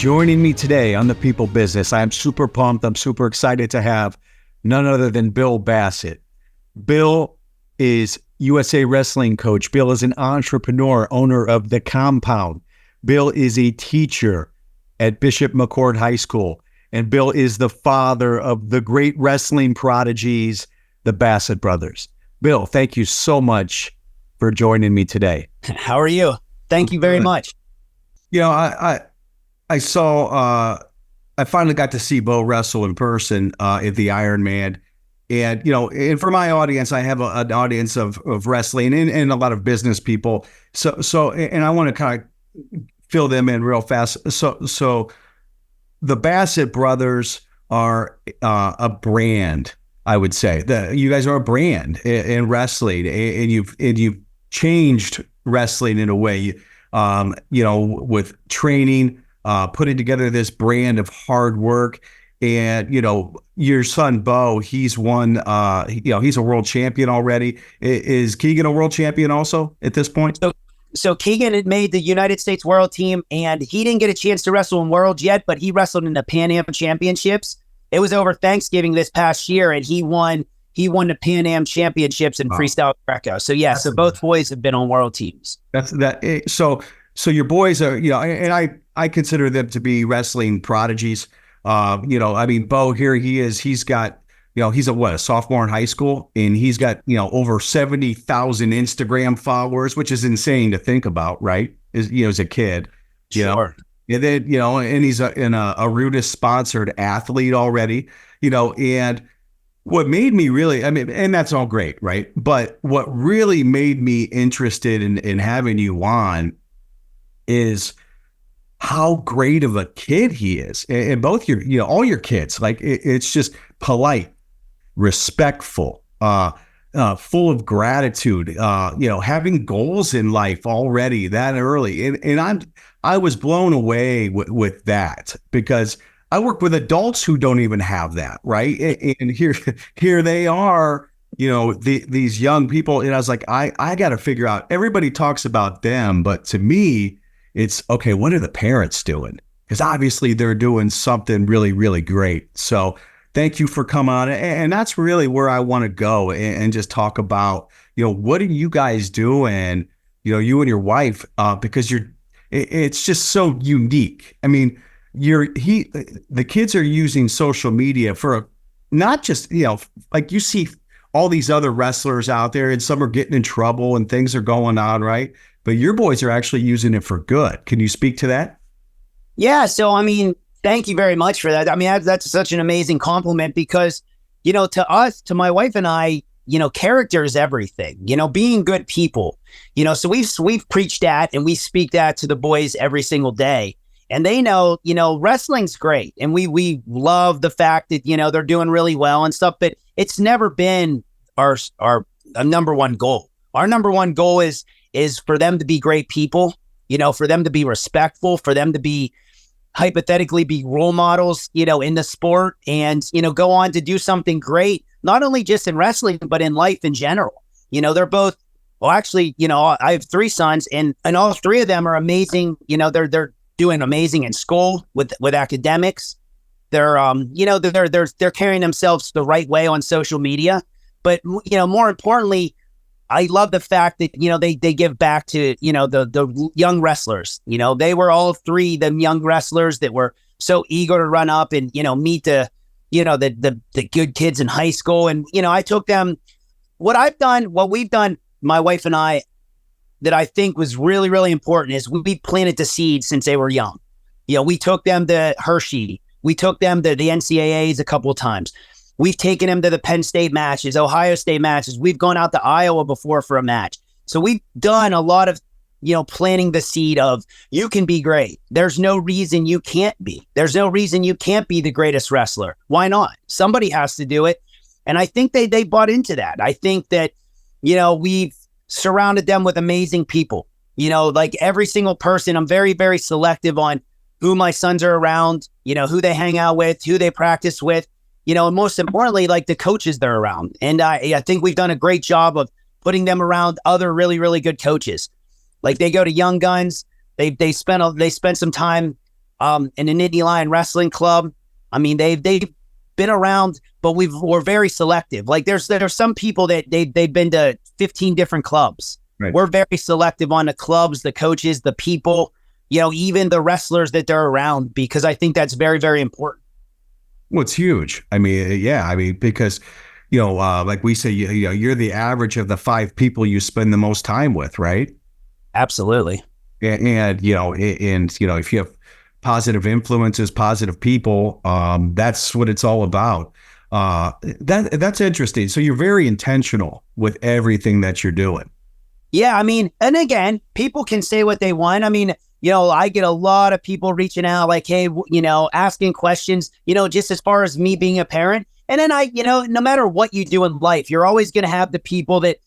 Joining me today on The People Business, I am super pumped. I'm super excited to have none other than Bill Bassett. Bill is USA Wrestling coach. Bill is an entrepreneur, owner of The Compound. Bill is a teacher at Bishop McCort High School. And Bill is the father of the great wrestling prodigies, the Bassett Brothers. Bill, thank you so much for joining me today. How are you? Thank you very much. You know, I saw, I finally got to see Bo wrestle in person at the Iron Man. And, you know, and for my audience, I have an audience of wrestling and a lot of business people. So, and I want to kind of fill them in real fast. So the Bassett Brothers are a brand, I would say. You guys are a brand in wrestling, and you've changed wrestling in a way, you know, with training, putting together this brand of hard work. And, you know, your son, Bo, he's won, you know, he's a world champion already. Is Keegan a world champion also at this point? So Keegan had made the United States World Team, and he didn't get a chance to wrestle in Worlds yet, but he wrestled in the Pan Am Championships. It was over Thanksgiving this past year, and he won the Pan Am Championships in freestyle Greco. So yeah, so both boys have been on world teams. So your boys are, you know, and I consider them to be wrestling prodigies. You know, I mean, Bo, here he is. He's got, you know, he's a sophomore in high school, and he's got, you know, over 70,000 Instagram followers, which is insane to think about, right? As a kid, you know, and then, you know, and he's a Rudis sponsored athlete already, you know, and what made me really, I mean, and that's all great, right? But what really made me interested in having you on is how great of a kid he is. And both your, you know, all your kids, like it's just polite, respectful, full of gratitude, you know, having goals in life already that early. And I was blown away with that, because I work with adults who don't even have that, right? And here they are, you know, these young people. And I was like, I got to figure out, everybody talks about them, but to me, it's okay, what are the parents doing? Because obviously they're doing something really, really great. So thank you for coming on. And that's really where I want to go and just talk about, you know, what are you guys doing, you know, you and your wife, because it's just so unique. I mean, the kids are using social media for not just, you know, like you see all these other wrestlers out there, and some are getting in trouble and things are going on, right? But your boys are actually using it for good. Can you speak to that? Yeah. So, I mean, thank you very much for that. I mean, that's such an amazing compliment, because, you know, to my wife and I, you know, character is everything, you know, being good people, you know, so we've preached that, and we speak that to the boys every single day. And they know, you know, wrestling's great. And we love the fact that, you know, they're doing really well and stuff, but it's never been our number one goal. Our number one goal is for them to be great people, you know, for them to be respectful, for them to be hypothetically be role models, you know, in the sport, and, you know, go on to do something great, not only just in wrestling, but in life in general. You know, they're both, well, actually, you know, I have 3 sons, and all 3 of them are amazing. You know, they're doing amazing in school with academics. They're, you know, they're carrying themselves the right way on social media. But, you know, more importantly, I love the fact that, you know, they give back to, you know, the young wrestlers. You know, they were all 3 them young wrestlers that were so eager to run up and, you know, meet the good kids in high school. And, you know, I took them, what we've done, my wife and I, that I think was really, really important is we planted the seeds since they were young. You know, we took them to Hershey. We took them to the NCAAs a couple of times. We've taken them to the Penn State matches, Ohio State matches. We've gone out to Iowa before for a match. So we've done a lot of, you know, planting the seed of, you can be great. There's no reason you can't be. There's no reason you can't be the greatest wrestler. Why not? Somebody has to do it. And I think they bought into that. I think that, you know, we've surrounded them with amazing people. You know, like every single person, I'm very, very selective on who my sons are around, you know, who they hang out with, who they practice with, you know, and most importantly, like the coaches they're around. And I think we've done a great job of putting them around other really, really good coaches. Like they go to Young Guns. They spent some time in the Nittany Lion Wrestling Club. I mean, they've been around, but we're very selective. Like there's some people that they've been to 15 different clubs. Right. We're very selective on the clubs, the coaches, the people, even the wrestlers that they're around, because I think that's very, very important. Well, it's huge. I mean, yeah, because, like we say, you're the average of the 5 people you spend the most time with, right? Absolutely. And if you have positive influences, positive people, that's what it's all about. That's interesting. So you're very intentional with everything that you're doing. Yeah, I mean, and again, people can say what they want. I mean, I get a lot of people reaching out like, hey, asking questions, just as far as me being a parent. And then no matter what you do in life, you're always going to have the people that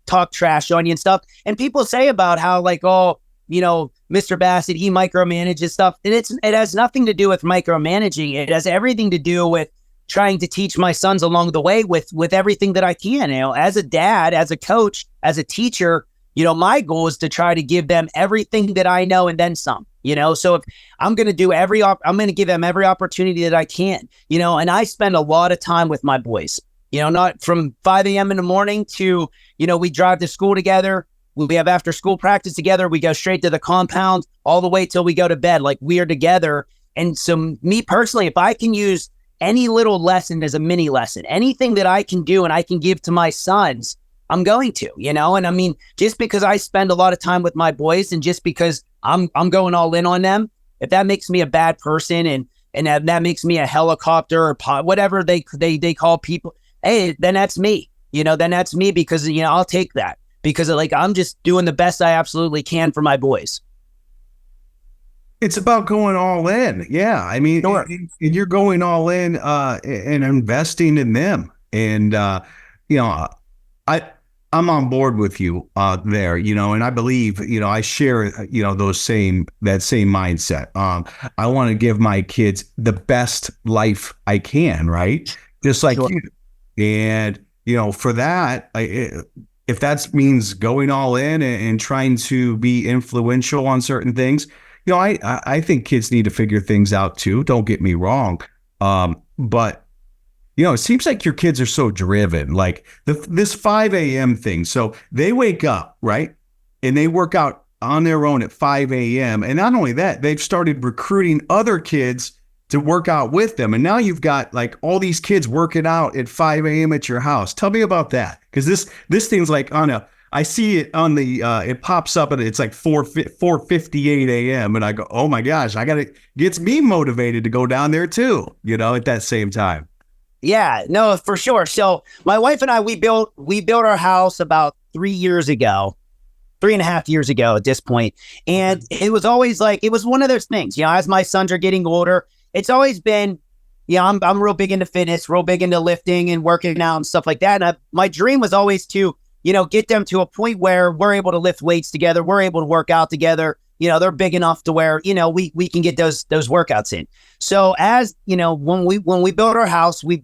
talk trash on you and stuff. And people say about how like, oh, Mr. Bassett, he micromanages stuff. And it has nothing to do with micromanaging. It has everything to do with trying to teach my sons along the way with everything that I can. As a dad, as a coach, as a teacher, my goal is to try to give them everything that I know and then some. So if I'm going to do I'm going to give them every opportunity that I can. And I spend a lot of time with my boys. Not from 5 a.m. in the morning to we drive to school together. We have after school practice together. We go straight to the compound all the way till we go to bed. Like we are together. And so me personally, if I can use any little lesson as a mini lesson, anything that I can do and I can give to my sons, I'm going to, and I mean, just because I spend a lot of time with my boys and just because I'm going all in on them, if that makes me a bad person and that makes me a helicopter or whatever they call people, hey, then that's me, then that's me because, I'll take that because like, I'm just doing the best I absolutely can for my boys. It's about going all in. Yeah. I mean, Sure. you're going all in and investing in them. And, I'm on board with you there, and I believe, I share, that same mindset. I want to give my kids the best life I can, right? Just like Sure. you. And, for that, if that means going all in and trying to be influential on certain things, I think kids need to figure things out too. Don't get me wrong. But it seems like your kids are so driven, like this 5 a.m. thing. So they wake up, right? And they work out on their own at 5 a.m. And not only that, they've started recruiting other kids to work out with them. And now you've got like all these kids working out at 5 a.m. at your house. Tell me about that. Because this thing's like I see it on the, it pops up and it's like 4:58 a.m. And I go, oh my gosh, gets me motivated to go down there too, at that same time. Yeah, no, for sure. So my wife and I, we built our house about 3 years ago, 3.5 years ago at this point. And it was always like, it was one of those things, as my sons are getting older, it's always been, I'm real big into fitness, real big into lifting and working out and stuff like that. And my dream was always to, get them to a point where we're able to lift weights together. We're able to work out together. They're big enough to where, we can get those workouts in. So as, when we built our house, we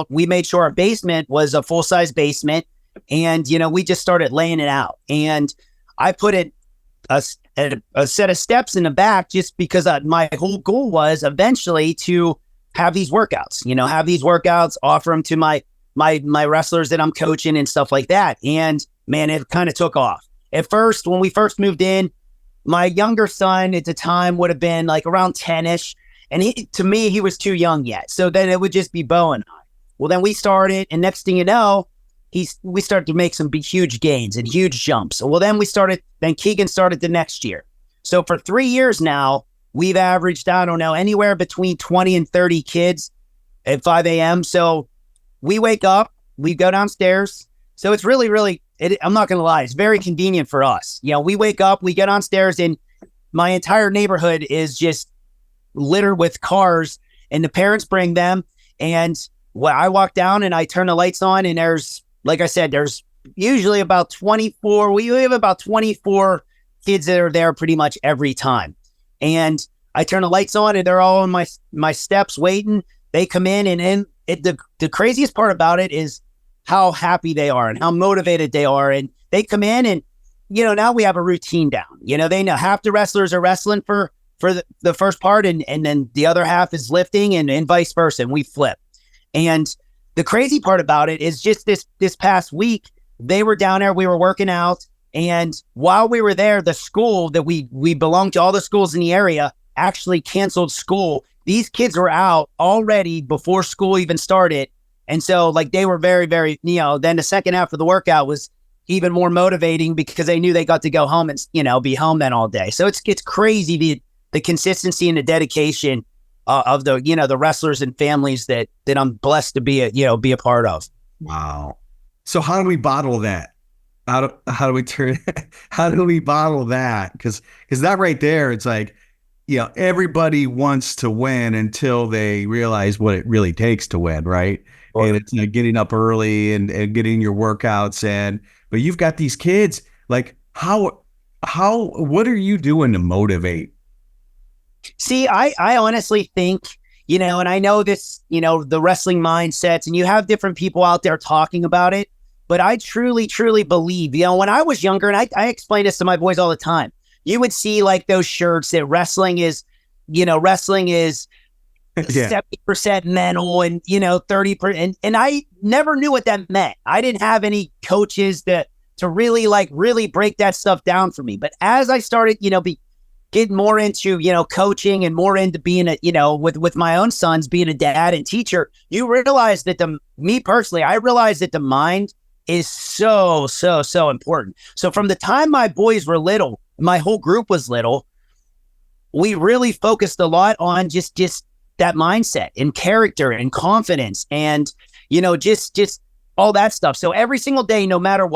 made sure our basement was a full-size basement and, we just started laying it out. And I put a set of steps in the back just because my whole goal was eventually to have these workouts, offer them to my wrestlers that I'm coaching and stuff like that. And man, it kind of took off. At first, when we first moved in, my younger son at the time would have been like around 10-ish. And to me, he was too young yet. So then it would just be Bo and I. Well, then we started, and next thing you know, we started to make some huge gains and huge jumps. Well, then Keegan started the next year. So for 3 years now, we've averaged, I don't know, anywhere between 20 and 30 kids at 5 a.m. So we wake up, we go downstairs. So it's really, really, I'm not going to lie, it's very convenient for us. We wake up, we get downstairs, and my entire neighborhood is just littered with cars, and the parents bring them. And I walk down and I turn the lights on, and there's, like I said, there's usually about 24. We have about 24 kids that are there pretty much every time. And I turn the lights on, and they're all on my steps waiting. They come in, and the craziest part about it is how happy they are and how motivated they are. And they come in and, now we have a routine down. They know half the wrestlers are wrestling for for the first part, and then the other half is lifting, and vice versa, and we flip. And the crazy part about it is just this past week, they were down there, we were working out, and while we were there, the school that we belong to, all the schools in the area, actually canceled school. These kids were out already before school even started. And so like they were very, very, then the second half of the workout was even more motivating because they knew they got to go home and, be home then all day. So it's crazy the consistency and the dedication of the wrestlers and families that I'm blessed to be a part of. Wow. So how do we bottle that? How do we bottle that? Because that right there, it's like, everybody wants to win until they realize what it really takes to win, right? Sure. And it's getting up early and getting your workouts in. But you've got these kids, like what are you doing to motivate? See, I honestly think, and I know this, the wrestling mindsets, and you have different people out there talking about it, but I truly, truly believe, when I was younger, and I explain this to my boys all the time, you would see like those shirts that wrestling is 70% mental and, 30%. And I never knew what that meant. I didn't have any coaches to really break that stuff down for me. But as I started, getting more into, coaching and more into being with my own sons, being a dad and teacher, you realize that me personally, I realized that the mind is so, so, so important. So from the time my boys were little, my whole group was little, we really focused a lot on just that mindset and character and confidence and, just all that stuff. So every single day, no matter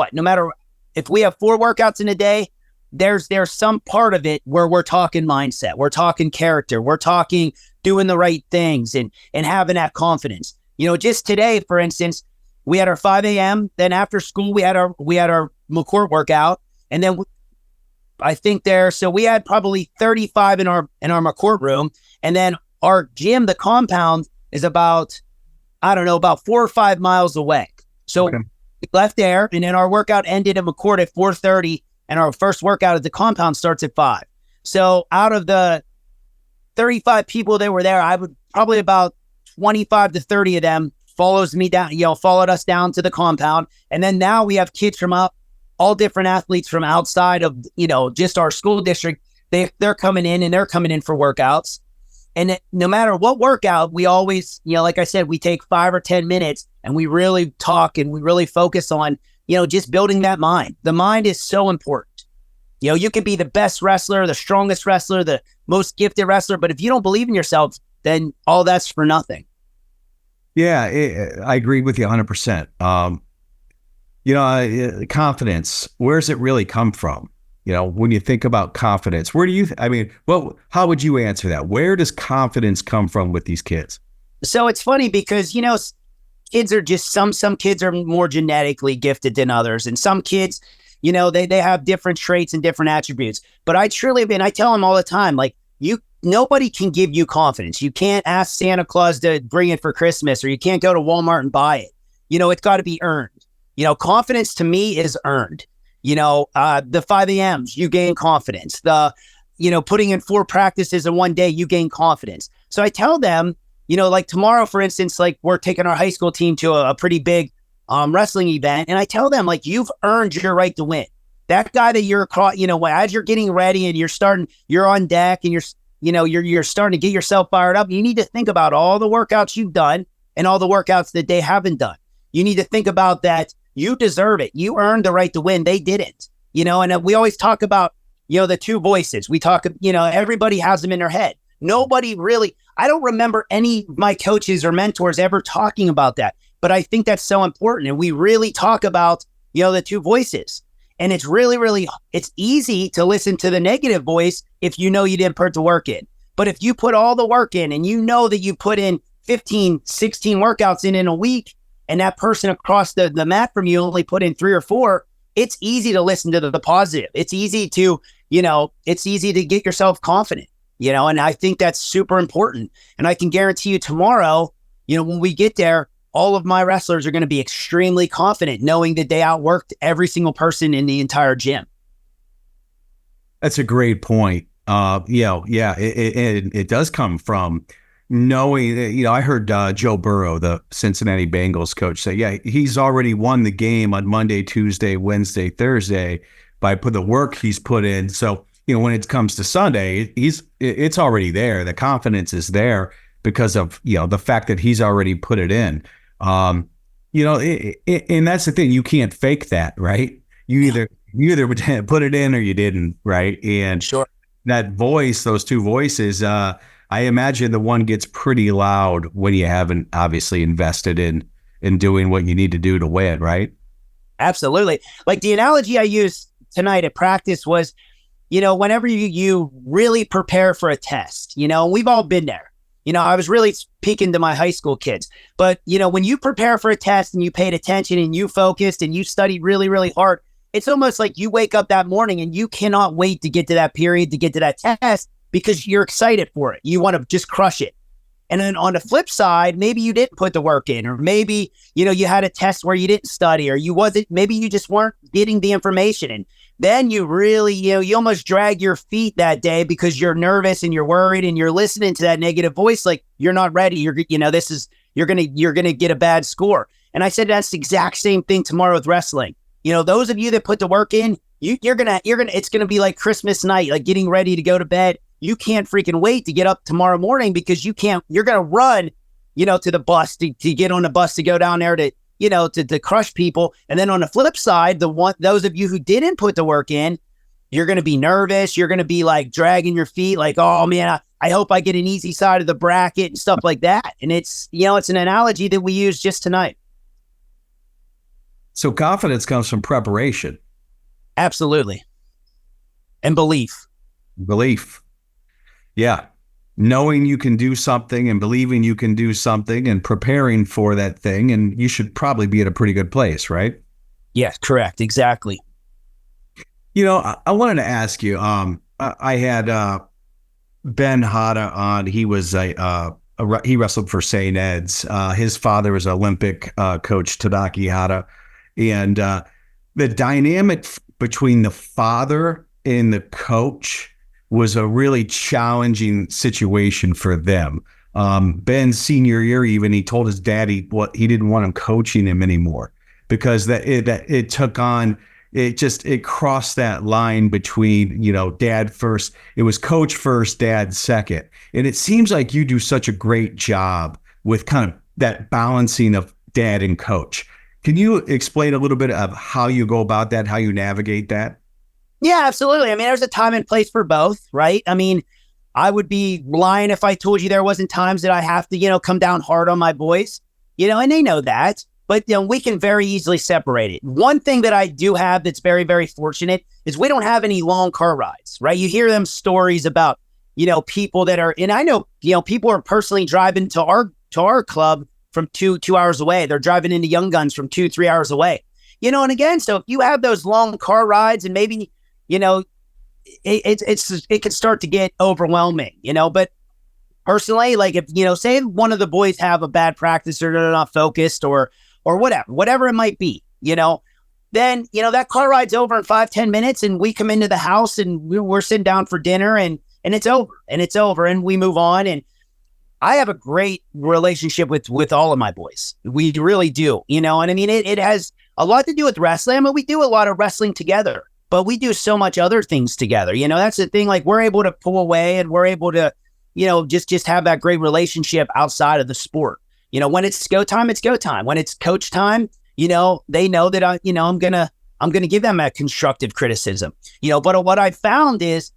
if we have 4 workouts in a day, there's some part of it where we're talking mindset, we're talking character, we're talking doing the right things and having that confidence. Just today, for instance, we had our 5 a.m. Then after school, we had our McCort workout, and then so we had probably 35 in our McCort room, and then our gym, the compound, is about 4 or 5 miles away. So we left there, and then our workout ended at McCort at 4:30, and our first workout at the compound starts at 5. So out of the 35 people that were there, I would probably about 25 to 30 of them followed us down to the compound. And then now we have kids from all different athletes from outside of, just our school district. They're coming in, and they're coming in for workouts. And no matter what workout, we always, like I said, we take 5 or 10 minutes and we really talk and we really focus on, just building that mind. The mind is so important. You could be the best wrestler, the strongest wrestler, the most gifted wrestler, but if you don't believe in yourself, then all that's for nothing. Yeah, I agree with you 100%. Confidence, where does it really come from? When you think about confidence, how would you answer that? Where does confidence come from with these kids? So it's funny because, kids are just some kids are more genetically gifted than others. And some kids, they have different traits and different attributes. But I tell them all the time, like nobody can give you confidence. You can't ask Santa Claus to bring it for Christmas, or you can't go to Walmart and buy it. It's got to be earned. Confidence to me is earned. The 5 a.m.s, you gain confidence. The, putting in 4 practices in one day, you gain confidence. So I tell them, like tomorrow, for instance, like we're taking our high school team to a pretty big wrestling event. And I tell them, like, you've earned your right to win. That guy that you're caught, as you're getting ready and you're on deck and you're starting to get yourself fired up. You need to think about all the workouts you've done and all the workouts that they haven't done. You need to think about that. You deserve it. You earned the right to win. They didn't, and we always talk about, the 2 voices. We talk, everybody has them in their head. Nobody really, I don't remember any of my coaches or mentors ever talking about that, but I think that's so important. And we really talk about, the 2 voices, and it's really, really, it's easy to listen to the negative voice if you didn't put the work in. But if you put all the work in and that you put in 15, 16 workouts in a week, and that person across the mat from you only put in 3 or 4, it's easy to listen to the positive. It's easy to, get yourself confident, and I think that's super important. And I can guarantee you tomorrow, when we get there, all of my wrestlers are going to be extremely confident knowing that they outworked every single person in the entire gym. That's a great point. Yeah, it does come from knowing, I heard Joe Burrow, the Cincinnati Bengals coach, say, yeah, he's already won the game on Monday, Tuesday, Wednesday, Thursday by the work he's put in. So, when it comes to Sunday, it's already there. The confidence is there because of, the fact that he's already put it in. And that's the thing. You can't fake that, right? You either put it in or you didn't, right? And Sure. that voice, those two voices, I imagine the one gets pretty loud when you haven't obviously invested in doing what you need to do to win, right? Absolutely. Like the analogy I used tonight at practice was, whenever you really prepare for a test, we've all been there. I was really speaking to my high school kids, but when you prepare for a test and you paid attention and you focused and you studied really, really hard, it's almost like you wake up that morning and you cannot wait to get to that period, to get to that test, because you're excited for it. You want to just crush it. And then on the flip side, maybe you didn't put the work in, or maybe, you had a test where you didn't study, or maybe you just weren't getting the information. And then you really, you almost drag your feet that day because you're nervous and you're worried and you're listening to that negative voice. Like you're not ready. You're going to get a bad score. And I said, that's the exact same thing tomorrow with wrestling. Those of you that put the work in, it's going to be like Christmas night, like getting ready to go to bed. You can't freaking wait to get up tomorrow morning because you're going to run, to the bus to get on the bus to go down there to crush people. And then on the flip side, those of you who didn't put the work in, you're going to be nervous. You're going to be like dragging your feet like, oh man, I hope I get an easy side of the bracket and stuff like that. And it's an analogy that we use just tonight. So confidence comes from preparation. Absolutely. And belief. Yeah. Knowing you can do something and believing you can do something and preparing for that thing. And you should probably be at a pretty good place, right? Yes, correct. Exactly. I wanted to ask you, I had Ben Hada on. He was he wrestled for St. Ed's. His father was Olympic coach Tadaki Hada. And the dynamic between the father and the coach was a really challenging situation for them. Ben's senior year, even, he told his daddy he didn't want him coaching him anymore because it crossed that line between, dad first. It was coach first, dad second. And it seems like you do such a great job with kind of that balancing of dad and coach. Can you explain a little bit of how you go about that, how you navigate that? Yeah, absolutely. I mean, there's a time and place for both, right? I mean, I would be lying if I told you there wasn't times that I have to, come down hard on my boys, and they know that, but we can very easily separate it. One thing that I do have that's very, very fortunate is we don't have any long car rides, right? You hear them stories about, people that are, and I know, people are personally driving to our club from two hours away. They're driving into Young Guns from 2-3 hours away, and again, so if you have those long car rides and maybe, it can start to get overwhelming, but personally, like if, say one of the boys have a bad practice or they're not focused or whatever it might be, then, that car ride's over in 5-10 minutes and we come into the house and we're sitting down for dinner and it's over and we move on. And I have a great relationship with all of my boys. We really do, and I mean, it has a lot to do with wrestling. I mean, we do a lot of wrestling together, but we do so much other things together. That's the thing. Like we're able to pull away and we're able to, just have that great relationship outside of the sport. When it's go time, it's go time. When it's coach time, they know that I'm going to give them a constructive criticism, but what I found is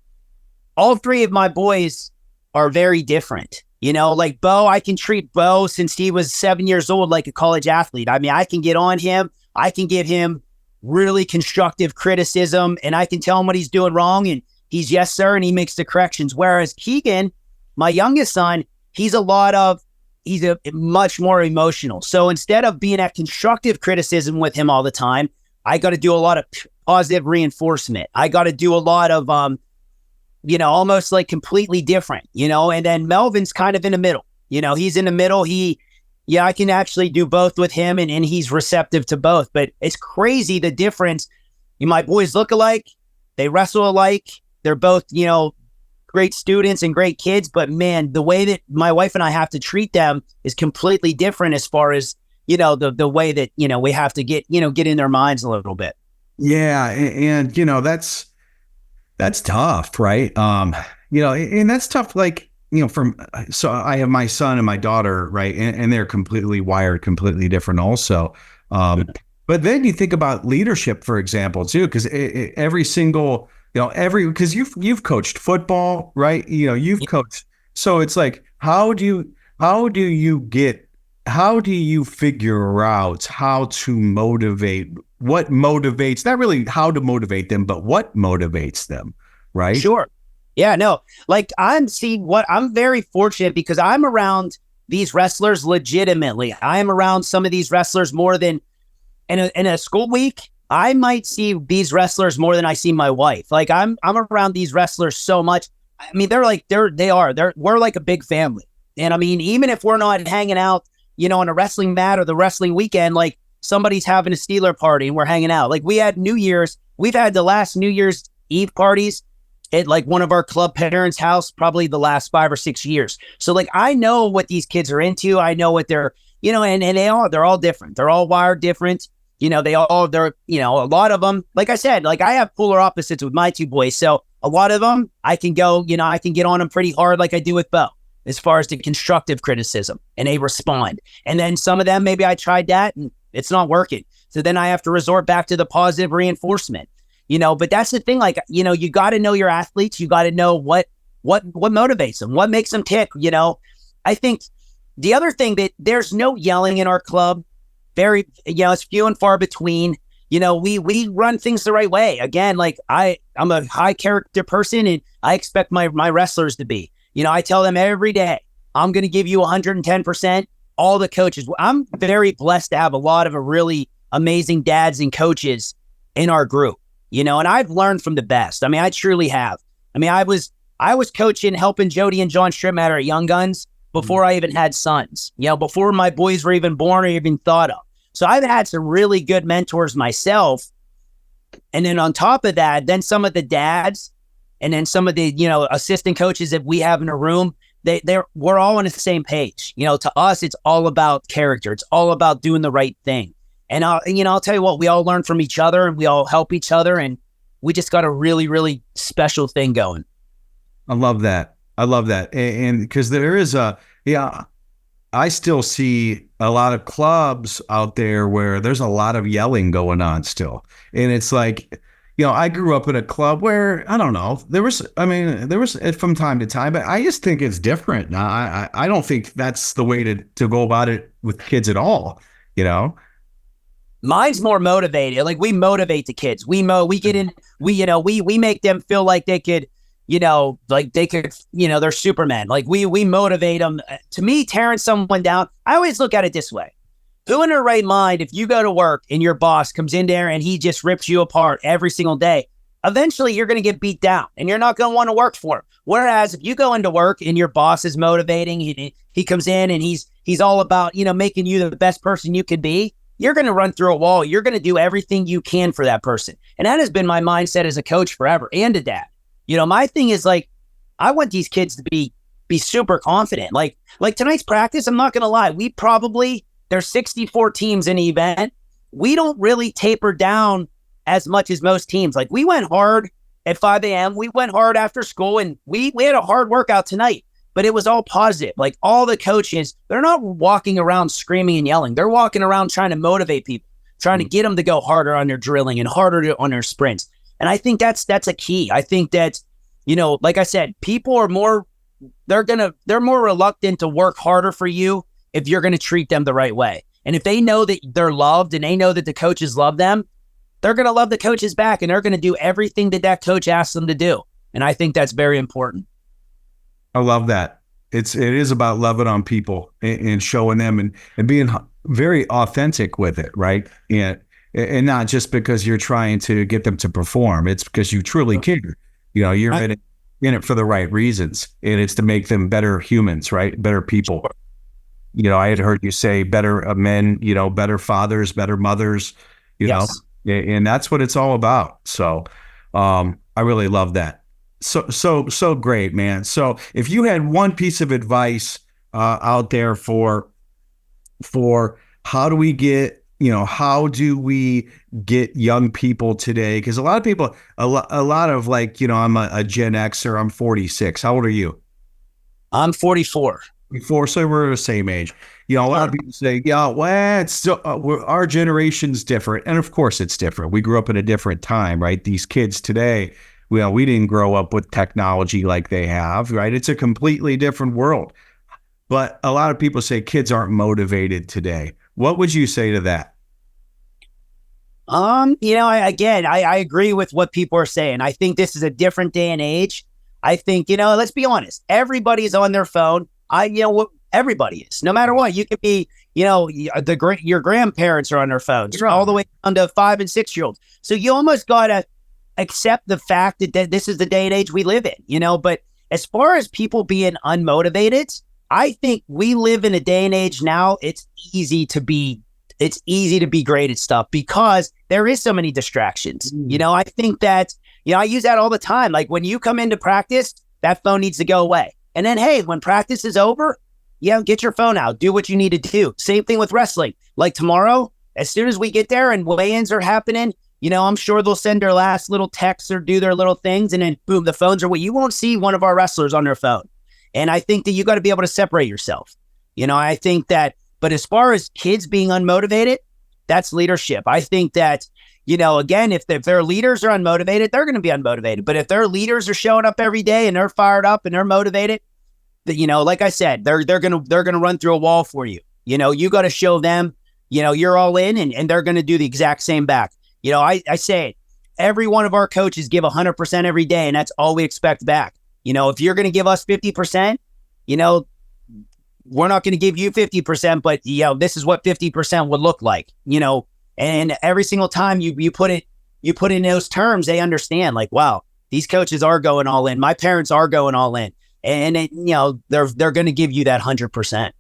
all three of my boys are very different. Like Bo, I can treat Bo since he was 7 years old like a college athlete. I mean, I can get on him. I can give him really constructive criticism and I can tell him what he's doing wrong and he's yes, sir, and he makes the corrections. Whereas Keegan, my youngest son, he's a much more emotional. So instead of being at constructive criticism with him all the time, I got to do a lot of positive reinforcement. I got to do a lot of, almost like completely different, and then Melvin's kind of in the middle, he's in the middle. I can actually do both with him and he's receptive to both, but it's crazy the difference. My boys look alike. They wrestle alike. They're both, great students and great kids, but man, the way that my wife and I have to treat them is completely different as far as, the way that, we have to get in their minds a little bit. Yeah. And that's tough, right? And that's tough. Like, so I have my son and my daughter, right? And they're completely wired, completely different also. But then you think about leadership, for example, too, because every single, because you've coached football, right? You've coached. So it's like, how do you figure out how to motivate, what motivates, not really how to motivate them, but what motivates them, right? Sure. Yeah, no, like I'm very fortunate because I'm around these wrestlers legitimately. I am around some of these wrestlers more than in a school week. I might see these wrestlers more than I see my wife. Like I'm around these wrestlers so much. I mean, we're like a big family. And I mean, even if we're not hanging out, on a wrestling mat or the wrestling weekend, like somebody's having a Steeler party and we're hanging out. Like we've had the last New Year's Eve parties at like one of our club parents' house, probably the last 5 or 6 years. So like, I know what these kids are into. I know what they're, they're all different. They're all wired different. A lot of them, like I said, like I have polar opposites with my two boys. So a lot of them, I can go, I can get on them pretty hard like I do with Bo, as far as the constructive criticism, and they respond. And then some of them, maybe I tried that and it's not working. So then I have to resort back to the positive reinforcement. But that's the thing. Like, you got to know your athletes. You got to know what motivates them, what makes them tick. I think the other thing that there's no yelling in our club. Very, it's few and far between. We run things the right way. Again, like I'm a high character person and I expect my wrestlers to be. I tell them every day, I'm going to give you 110%. All the coaches. I'm very blessed to have a lot of really amazing dads and coaches in our group. And I've learned from the best. I mean, I truly have. I mean, I was coaching, helping Jody and John Stripmatter at Young Guns before I even had sons, before my boys were even born or even thought of. So I've had some really good mentors myself. And then on top of that, then some of the dads and then some of the, assistant coaches that we have in a room, we're all on the same page. To us, it's all about character. It's all about doing the right thing. And I'll tell you what, we all learn from each other and we all help each other. And we just got a really, really special thing going. I love that. And because there is I still see a lot of clubs out there where there's a lot of yelling going on still. And it's like, I grew up in a club where, I don't know, there was from time to time, but I just think it's different. Now, I don't think that's the way to go about it with kids at all, Mine's more motivated. Like we motivate the kids. We get in, we make them feel like they could, they're Superman. Like we motivate them. To me, tearing someone down, I always look at it this way. Who in their right mind, if you go to work and your boss comes in there and he just rips you apart every single day, eventually you're going to get beat down and you're not going to want to work for him. Whereas if you go into work and your boss is motivating, he comes in and he's all about, making you the best person you could be, you're going to run through a wall. You're going to do everything you can for that person. And that has been my mindset as a coach forever and a dad. My thing is like, I want these kids to be super confident. Like tonight's practice, I'm not going to lie. There's 64 teams in the event. We don't really taper down as much as most teams. Like we went hard at 5 a.m. We went hard after school and we had a hard workout tonight, but it was all positive. Like all the coaches, they're not walking around screaming and yelling. They're walking around trying to motivate people, trying to get them to go harder on their drilling and harder on their sprints. And I think that's a key. I think that, like I said, people are they're more reluctant to work harder for you if you're going to treat them the right way. And if they know that they're loved and they know that the coaches love them, they're going to love the coaches back and they're going to do everything that coach asks them to do. And I think that's very important. I love that. It is about loving on people and showing them and being very authentic with it, right? And not just because you're trying to get them to perform. It's because you truly care. You're in it for the right reasons. And it's to make them better humans, right? Better people. I had heard you say better men, better fathers, better mothers, Yes. and that's what it's all about. So I really love that. So great, man. So if you had one piece of advice out there for how do we get, how do we get young people today? Because a lot of people, a lot of like, I'm a Gen Xer, I'm 46. How old are you? I'm 44. Before, so we're the same age. A lot of people say, yeah, well, it's still, our generation's different. And of course it's different. We grew up in a different time, right? These kids today, well, we didn't grow up with technology like they have, right? It's a completely different world. But a lot of people say kids aren't motivated today. What would you say to that? I agree with what people are saying. I think this is a different day and age. I think, let's be honest. Everybody's on their phone. Everybody is. No matter what, you could be, your grandparents are on their phones, right, all the way down to 5 and 6 year olds. So you almost gotta accept the fact that this is the day and age we live in. But as far as people being unmotivated, I think we live in a day and age now. It's easy to be great at stuff because there is so many distractions. I think that, I use that all the time. Like when you come into practice, that phone needs to go away. And then, hey, when practice is over, get your phone out, do what you need to do. Same thing with wrestling. Like tomorrow, as soon as we get there and weigh-ins are happening, I'm sure they'll send their last little texts or do their little things. And then boom, the phones are away. You won't see one of our wrestlers on their phone. And I think that you got to be able to separate yourself. I think that, but as far as kids being unmotivated, that's leadership. I think that, again, if their leaders are unmotivated, they're going to be unmotivated. But if their leaders are showing up every day and they're fired up and they're motivated, like I said, they're going to run through a wall for you. You got to show them, you're all in and they're going to do the exact same back. I say it, every one of our coaches give 100% every day. And that's all we expect back. If you're going to give us 50%, we're not going to give you 50%, but this is what 50% would look like, and every single time you put in those terms, they understand like, wow, these coaches are going all in. My parents are going all in. And they're going to give you that 100%.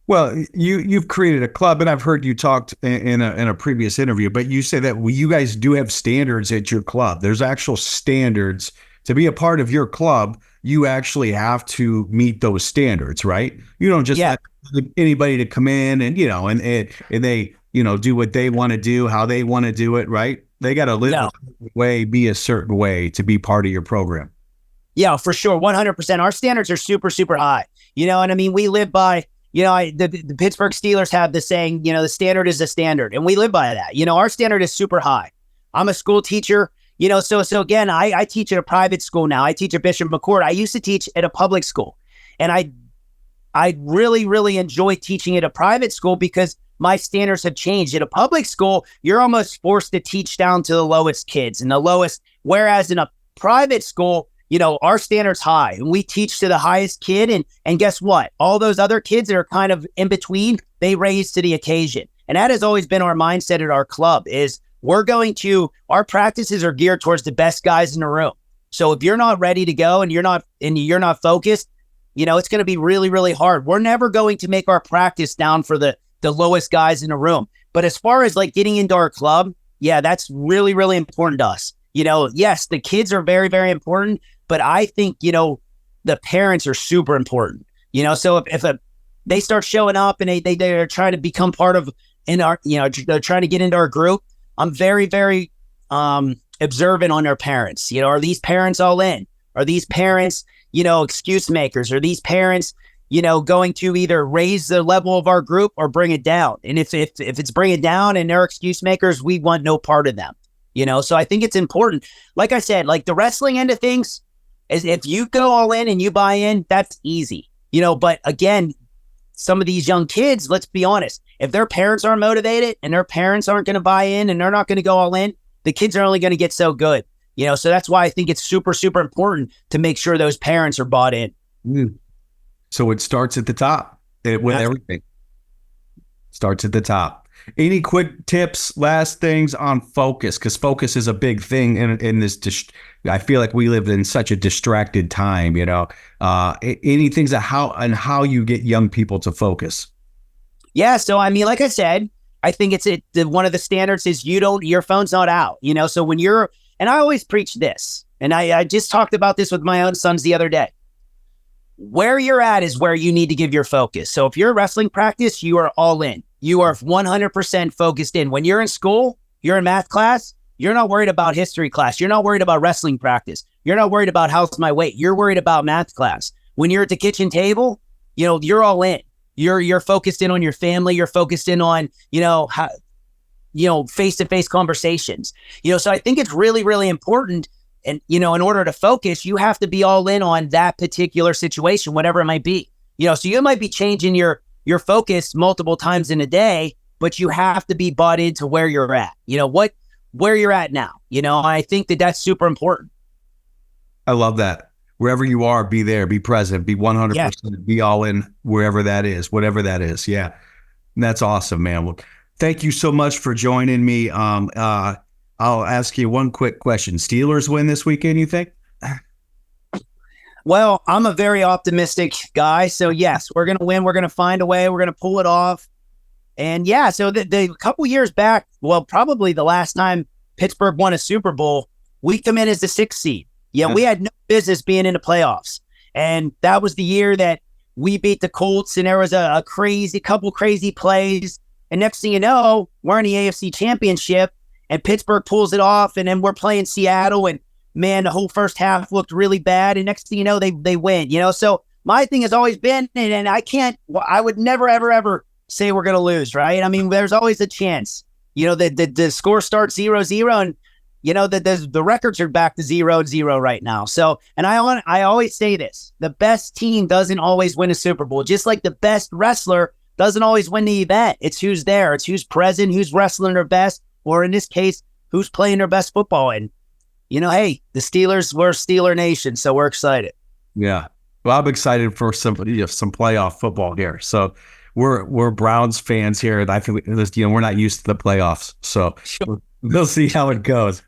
Well, you've created a club, and I've heard you talked in a previous interview, but you say that you guys do have standards at your club. There's actual standards to be a part of your club. You actually have to meet those standards, right? You don't just let anybody to come in and and they do what they want to do, how they want to do it, right? They got to live a certain way, be a certain way to be part of your program. Yeah, for sure. 100%. Our standards are super, super high. And I mean, we live by, the Pittsburgh Steelers have the saying, the standard is the standard. And we live by that. Our standard is super high. I'm a school teacher, so again, I teach at a private school now. I teach at Bishop McCort. I used to teach at a public school. And I really, really enjoy teaching at a private school because my standards have changed. At a public school, you're almost forced to teach down to the lowest kids and the lowest. Whereas in a private school, our standards high and we teach to the highest kid. And guess what? All those other kids that are kind of in between, they raise to the occasion. And that has always been our mindset at our club is our practices are geared towards the best guys in the room. So if you're not ready to go and you're not focused, it's going to be really, really hard. We're never going to make our practice down for the lowest guys in the room. But as far as like getting into our club, that's really, really important to us. Yes, the kids are very, very important, but I think, the parents are super important, so if they start showing up and they're trying to become part of they're trying to get into our group, I'm very, very observant on their parents. Are these parents all in? Are these parents, excuse makers? Are these parents, going to either raise the level of our group or bring it down? And if it's bring it down and they're excuse makers, we want no part of them. So I think it's important. Like I said, like the wrestling end of things is if you go all in and you buy in, that's easy, but again, some of these young kids, let's be honest, if their parents aren't motivated and their parents aren't going to buy in and they're not going to go all in, the kids are only going to get so good, so that's why I think it's super, super important to make sure those parents are bought in. So it starts at the top with everything. Starts at the top. Any quick tips, last things on focus? Because focus is a big thing in this. I feel like we live in such a distracted time. Any things that how you get young people to focus? Yeah. So I mean, like I said, I think one of the standards is your phone's not out. So when and I always preach this. And I just talked about this with my own sons the other day. Where you're at is where you need to give your focus. So if you're wrestling practice, you are all in. You are 100% focused in. When you're in school, you're in math class, you're not worried about history class. You're not worried about wrestling practice. You're not worried about how's my weight. You're worried about math class. When you're at the kitchen table, you're all in. You're focused in on your family. You're focused in on, how, face-to-face conversations. So I think it's really, really important. And, in order to focus, you have to be all in on that particular situation, whatever it might be. So you might be changing your focus multiple times in a day, but you have to be bought into where you're at. Where you're at now. I think that's super important. I love that. Wherever you are, be there, be present, be 100%, be all in wherever that is, whatever that is. Yeah. And that's awesome, man. Well, thank you so much for joining me. I'll ask you one quick question. Steelers win this weekend, you think? Well, I'm a very optimistic guy. So yes, we're going to win. We're going to find a way. We're going to pull it off. And yeah, so the couple years back, well, probably the last time Pittsburgh won a Super Bowl, we come in as the 6th seed. Yeah, we had no business being in the playoffs. And that was the year that we beat the Colts, and there was a couple crazy plays. And next thing you know, we're in the AFC Championship, and Pittsburgh pulls it off, and then we're playing Seattle, and man, the whole first half looked really bad, and next thing you know, they win. So my thing has always been, and I would never, ever, ever say we're going to lose, right? I mean, there's always a chance. The score starts 0-0, and the records are back to 0-0 right now. So, and I always say this: the best team doesn't always win a Super Bowl. Just like the best wrestler doesn't always win the event. It's who's there. It's who's present, who's wrestling their best, or in this case, who's playing their best football. And hey, the Steelers, we're Steeler Nation, so we're excited. Yeah, well, I'm excited for some playoff football here. So. We're Browns fans here. I think we're not used to the playoffs, so we'll see how it goes.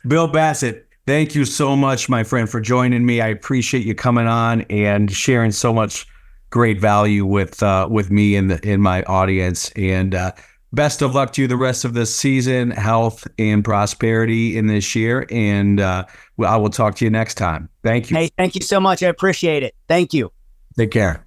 Bill Bassett, thank you so much, my friend, for joining me. I appreciate you coming on and sharing so much great value with me and in my audience. And best of luck to you the rest of this season, health and prosperity in this year. And I will talk to you next time. Thank you. Hey, thank you so much. I appreciate it. Thank you. Take care.